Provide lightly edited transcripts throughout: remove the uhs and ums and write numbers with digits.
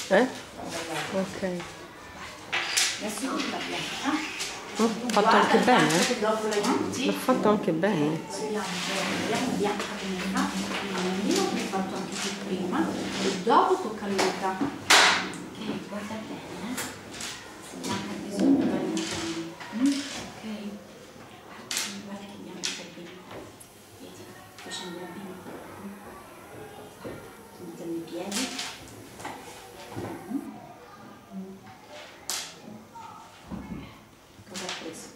Eh? Ok. Adesso la bianca. Ho fatto anche bene, eh? Dopo l'aiuti. L'ho fatto anche bene. Vediamo bianca come fa. Io ho fatto anche più prima. E dopo tocca a Luca. Ok, guarda bene. Se bianca ha bisogno va aiutando. Ok. Guarda che bianca è bene. Vedi, facendo la bene. Mettendo i piedi. Cosa ha preso?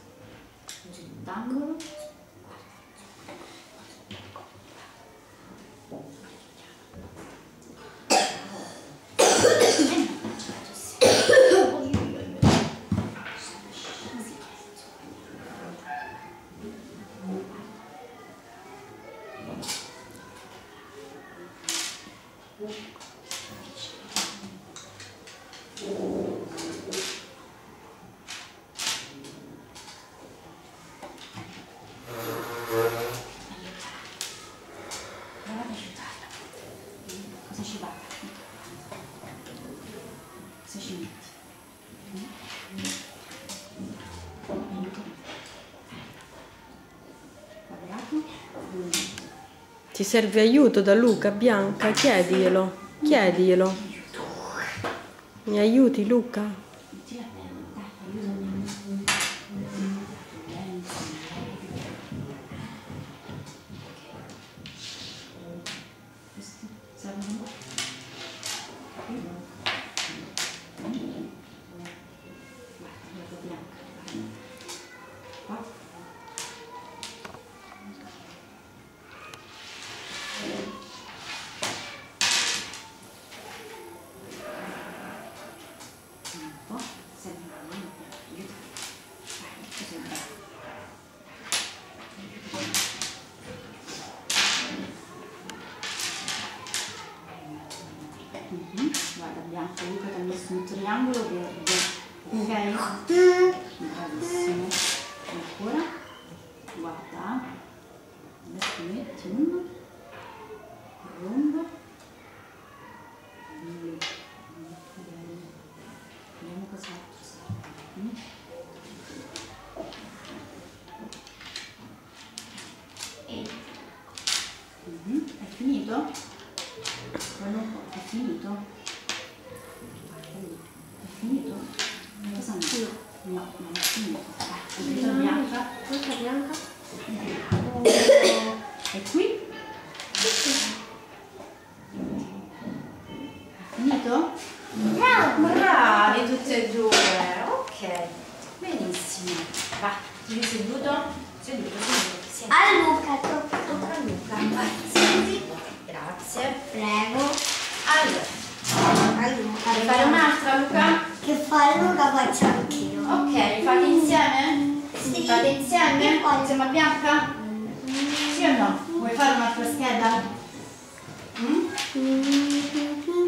Un rettangolo. Cosa ci va? Cosa ci metti? Quadrato. Ti serve aiuto da Luca, Bianca? Chiediglielo. Chiediglielo. Mi aiuti, Luca? Metti la penna, dai, aiutami. Questo serve? Guarda bianca. Qua. Un po', serve una mano, aiuta. Vai, così è bravo. Guarda bianco, Luca ti ha messo un triangolo verde, ok? Bravissimo. Ancora, guarda, adesso metti uno, rombo, vediamo cos'altro serve. È finito? Guarda un po', è finito? È finito? Cosa no? No, non è finito. Questa bianca. Questa bianca? E qui? È finito? Bravo! Bravi tutte e due. Ok, benissimo. Va, ti seduto? Seduto. Sì. A Luca, Tocca a Luca. Vai, senti. Grazie. prego. Allora, A Luca. vuoi fare un'altra, Luca? Che fa Luca faccio anch'io. Ok, fate insieme? Sì. Fate insieme? Io faccio. Insieme a Bianca? Sì o no? Vuoi fare un'altra scheda?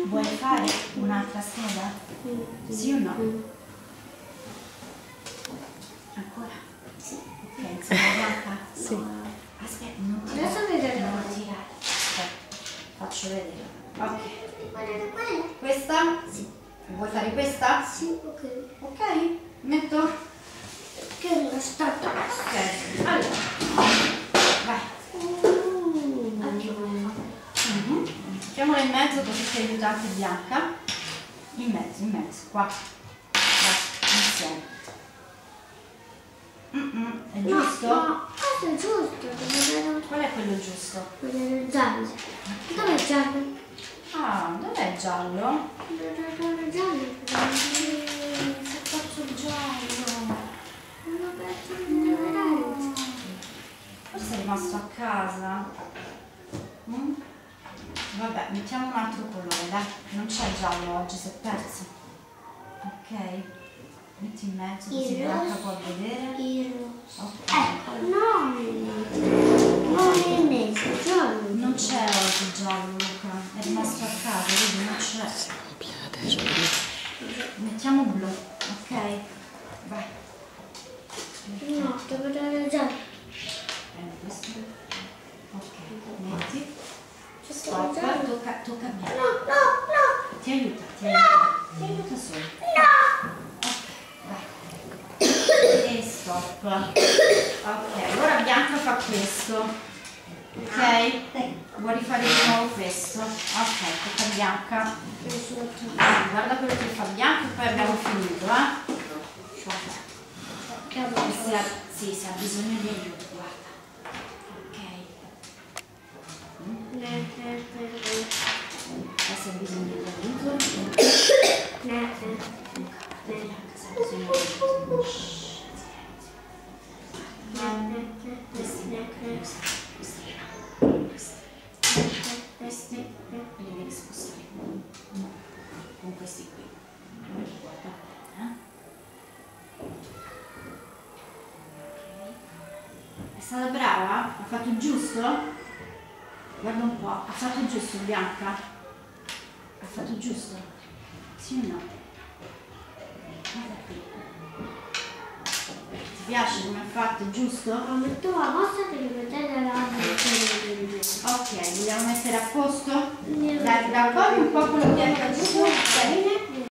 Vuoi fare un'altra scheda? Sì o no? Ancora? Sì. Ok, insieme a Bianca? Sì. Aspetta, non Adesso tirare. vedremo. Non tirare. Aspetta, faccio vedere. Ok. Guardate quella? Questa? Sì. Vuoi fare questa? Sì, ok. Ok, metto. Che lo stato. Ok, allora. Vai. Anche voi. Mettiamola in mezzo così ti aiuta anche Bianca. In mezzo, qua. Vai, insieme. È giusto? No, questo è giusto. Devo Qual è quello giusto? vedere il giallo. Dove è il giallo? Ah, dov'è il giallo? Dove è il giallo? Se faccio il giallo. Non ho aperto il giallo. Forse è rimasto a casa. Vabbè, mettiamo un altro colore, dai. Non c'è giallo oggi, si è perso. Ok. Metti in mezzo così Il Bianca rosso. può vedere. Il rosso. Ok. No, non è il giallo. Non c'è oggi il giallo, Luca. È rimasto a casa, vedi, non c'è. Mettiamo blu, ok? Vai. No, devo dare il giallo. Prendi questo. Ok, metti. C'è Stop, il giallo. tocca a me. No, no, no. Ti aiuta, ti aiuta. Ok, ora Bianca fa questo. Ok? Vuoi rifare di nuovo questo? Ok, tocca a Bianca. Guarda quello che fa Bianca e poi abbiamo finito, Sì, se ha bisogno di aiuto, guarda. Ok. Se ha bisogno di aiuto. Bianca, se ha bisogno di aiuto. Questi li devi spostare con questi qui. Guarda bene, Ok. È stata brava? Ha fatto giusto? Guarda un po', ha fatto giusto Bianca? Ha fatto giusto? Sì o no? Guarda qui. Ti piace come ha fatto, giusto? Metto la mossa che mi mettete la Ok, vogliamo mettere a posto? Dai, raccogli un po' quello che hai fatto tu.